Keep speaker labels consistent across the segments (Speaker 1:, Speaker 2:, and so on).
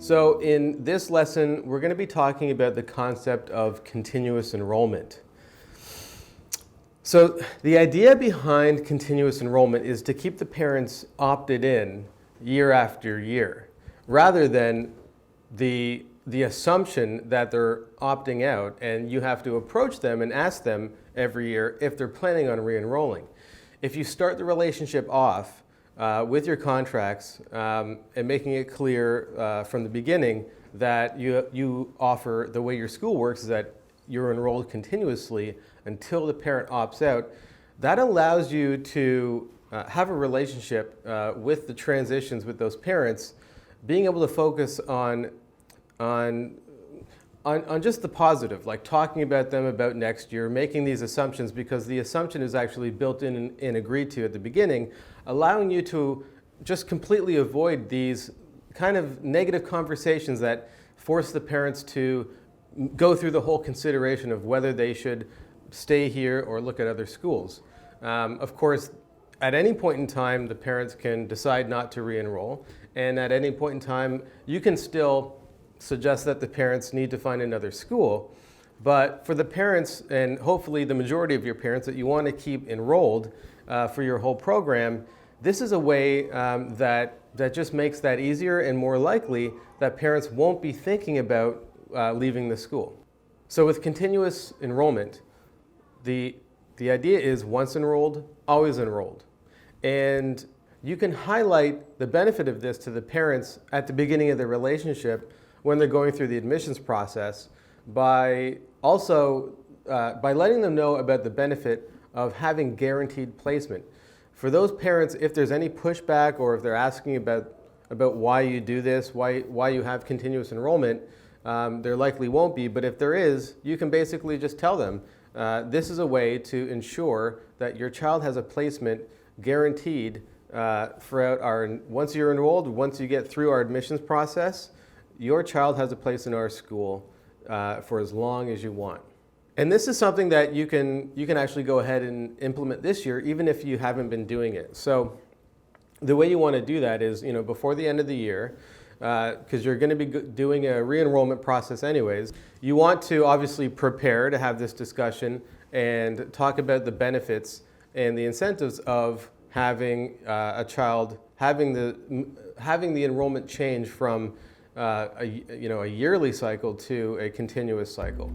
Speaker 1: So in this lesson, we're going to be talking about the concept of continuous enrollment. So the idea behind continuous enrollment is to keep the parents opted in year after year, rather than the assumption that they're opting out and you have to approach them and ask them every year if they're planning on re-enrolling. If you start the relationship off with your contracts and making it clear from the beginning that you offer, the way your school works is that you're enrolled continuously until the parent opts out, that allows you to have a relationship with the transitions with those parents, being able to focus on just the positive, like talking about them about next year, making these assumptions, because the assumption is actually built in and agreed to at the beginning, allowing you to just completely avoid these kind of negative conversations that force the parents to go through the whole consideration of whether they should stay here or look at other schools. Of course, at any point in time, the parents can decide not to re-enroll, and at any point in time, you can still suggest that the parents need to find another school. But for the parents, and hopefully the majority of your parents that you want to keep enrolled for your whole program, this is a way that just makes that easier and more likely that parents won't be thinking about leaving the school. So with continuous enrollment, the idea is once enrolled, always enrolled. And you can highlight the benefit of this to the parents at the beginning of the relationship when they're going through the admissions process by letting them know about the benefit of having guaranteed placement. For those parents, if there's any pushback or if they're asking about why you do this, why you have continuous enrollment, there likely won't be, but if there is, you can basically just tell them, this is a way to ensure that your child has a placement guaranteed throughout once you're enrolled, once you get through our admissions process, your child has a place in our school for as long as you want. And this is something that you can actually go ahead and implement this year, even if you haven't been doing it. So the way you want to do that is, before the end of the year, because you're going to be doing a re-enrollment process anyways, you want to obviously prepare to have this discussion and talk about the benefits and the incentives of having a child having the enrollment change from a yearly cycle to a continuous cycle.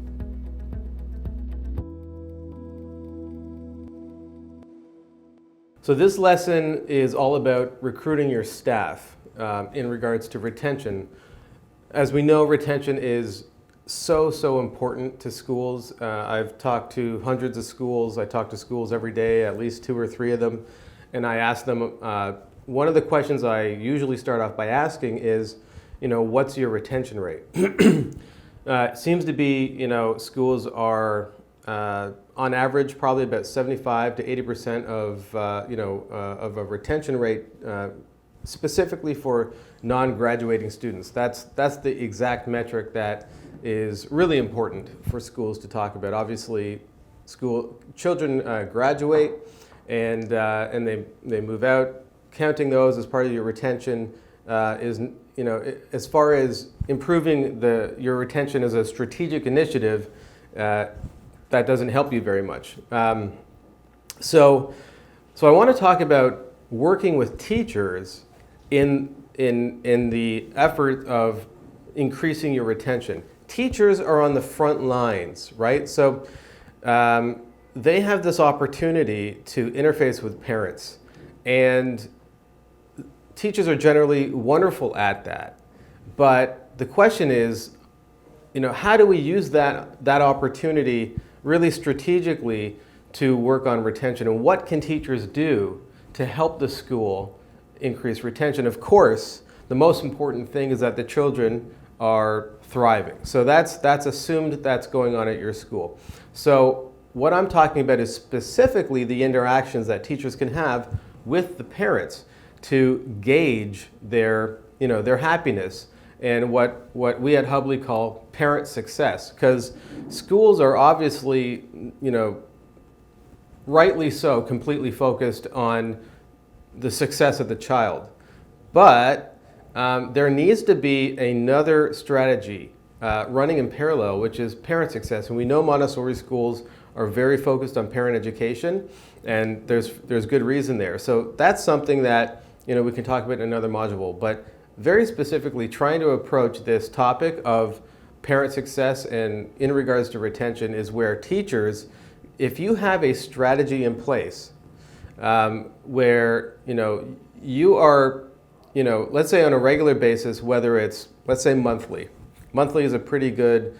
Speaker 1: So this lesson is all about recruiting your staff in regards to retention. As we know, retention is so important to schools. I've talked to hundreds of schools. I talk to schools every day, at least 2 or 3 of them, and I ask them, one of the questions I usually start off by asking is, what's your retention rate? It seems to be, schools are on average probably about 75 to 80% of a retention rate, specifically for non-graduating students. That's the exact metric that is really important for schools to talk about. Obviously, children graduate and they move out. Counting those as part of your retention is, as far as improving your retention as a strategic initiative, that doesn't help you very much. So I want to talk about working with teachers in the effort of increasing your retention. Teachers are on the front lines, right? So they have this opportunity to interface with parents, and teachers are generally wonderful at that. But the question is, how do we use that opportunity really strategically to work on retention, and what can teachers do to help the school increase retention? Of course, the most important thing is that the children are thriving. So that's assumed that's going on at your school. So what I'm talking about is specifically the interactions that teachers can have with the parents to gauge their happiness and what we at Hubley call parent success, because schools are obviously, rightly so, completely focused on the success of the child. But there needs to be another strategy running in parallel, which is parent success. And we know Montessori schools are very focused on parent education, and there's good reason there. So that's something that we can talk about in another module. But very specifically, trying to approach this topic of parent success and in regards to retention is where teachers, if you have a strategy in place where you are, let's say on a regular basis, whether it's, let's say monthly. Monthly is a pretty good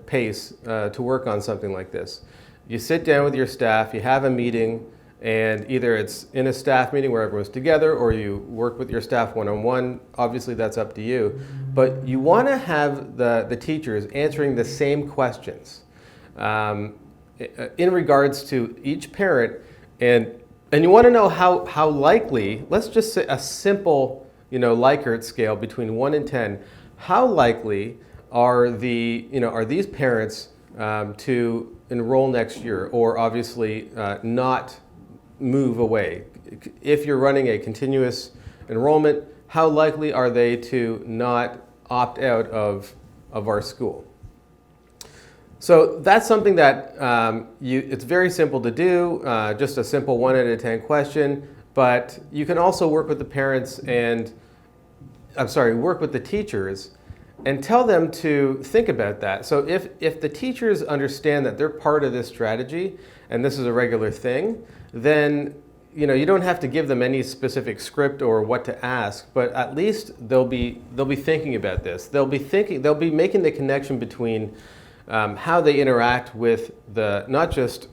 Speaker 1: pace to work on something like this. You sit down with your staff, you have a meeting, and either it's in a staff meeting where everyone's together or you work with your staff one-on-one. Obviously, that's up to you. But you want to have the teachers answering the same questions in regards to each parent. And you want to know how likely, let's just say a simple Likert scale between 1 and 10, how likely are these parents to enroll next year, or obviously not move away? If you're running a continuous enrollment, how likely are they to not opt out of our school? So that's something that it's very simple to do, just a simple 1 out of 10 question, but you can also work with the parents work with the teachers and tell them to think about that. So if the teachers understand that they're part of this strategy and this is a regular thing, then you don't have to give them any specific script or what to ask, but at least they'll be thinking about this. They'll be making the connection between how they interact with not just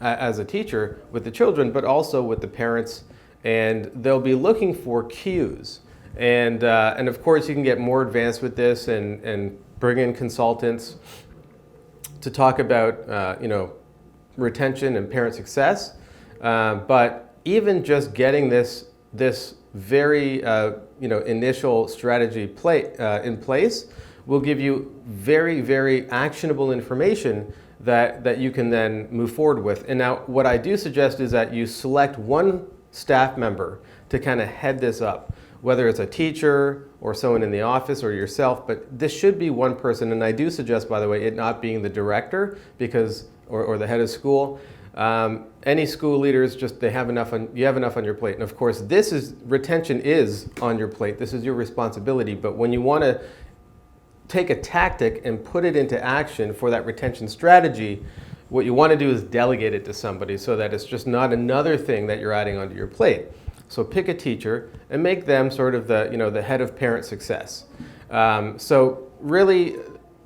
Speaker 1: as a teacher with the children, but also with the parents, and they'll be looking for cues. And of course, you can get more advanced with this and bring in consultants to talk about retention and parent success. But even just getting this very initial strategy in place will give you very, very actionable information that you can then move forward with. And now, what I do suggest is that you select one staff member to kind of head this up, whether it's a teacher or someone in the office or yourself, but this should be one person. And I do suggest, by the way, it not being the director or the head of school. Any school leaders, you have enough on your plate. And of course, retention is on your plate. This is your responsibility. But when you want to take a tactic and put it into action for that retention strategy, what you want to do is delegate it to somebody so that it's just not another thing that you're adding onto your plate. So pick a teacher and make them sort of the head of parent success. So really,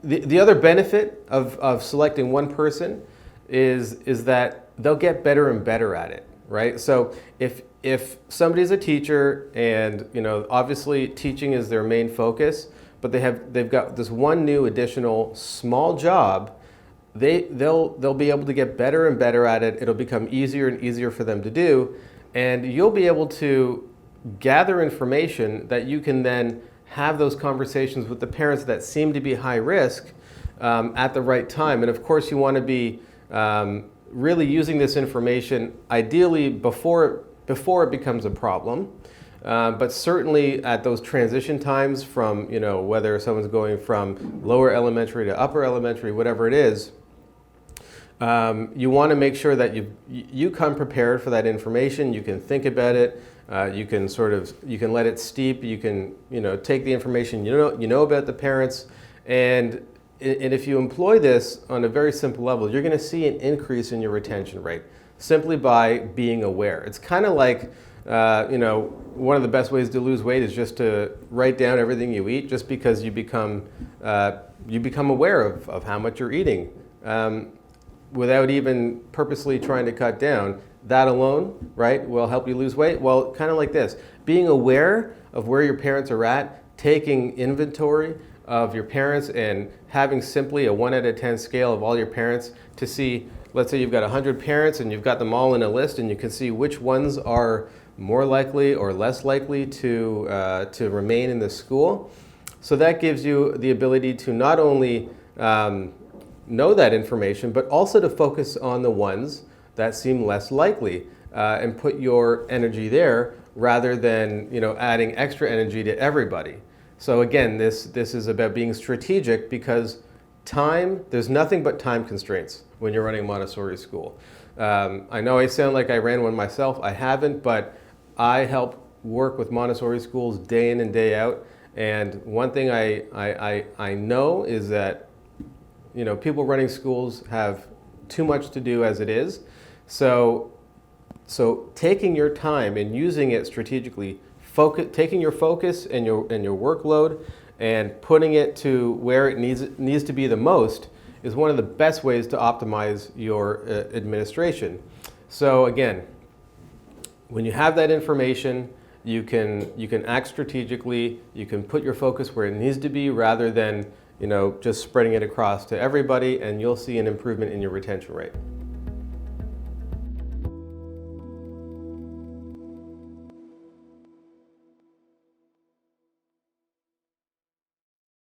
Speaker 1: the other benefit of selecting one person is that they'll get better and better at it, right? So if somebody's a teacher and obviously teaching is their main focus, but they've got this one new additional small job, they'll be able to get better and better at it. It'll become easier and easier for them to do. And you'll be able to gather information that you can then have those conversations with the parents that seem to be high risk at the right time. And of course, you want to be really using this information ideally before it becomes a problem. But certainly at those transition times from, whether someone's going from lower elementary to upper elementary, whatever it is, you want to make sure that you come prepared for that information. You can think about it. You can let it steep. You can take the information you know about the parents, and if you employ this on a very simple level, you're going to see an increase in your retention rate simply by being aware. It's kind of like one of the best ways to lose weight is just to write down everything you eat, just because you become aware of how much you're eating. Without even purposely trying to cut down. That alone, right, will help you lose weight. Well, kind of like this, being aware of where your parents are at, taking inventory of your parents and having simply a 1 out of 10 scale of all your parents to see, let's say you've got 100 parents and you've got them all in a list, and you can see which ones are more likely or less likely to remain in the school. So that gives you the ability to not only know that information, but also to focus on the ones that seem less likely and put your energy there rather than adding extra energy to everybody. So again, this is about being strategic, because there's nothing but time constraints when you're running a Montessori school. I know I sound like I ran one myself. I haven't, but I help work with Montessori schools day in and day out. And one thing I know is that people running schools have too much to do as it is. So taking your time and using it strategically, taking your focus and your workload and putting it to where it needs to be the most is one of the best ways to optimize your administration. So again, when you have that information, you can act strategically. You can put your focus where it needs to be rather than just spreading it across to everybody, and you'll see an improvement in your retention rate.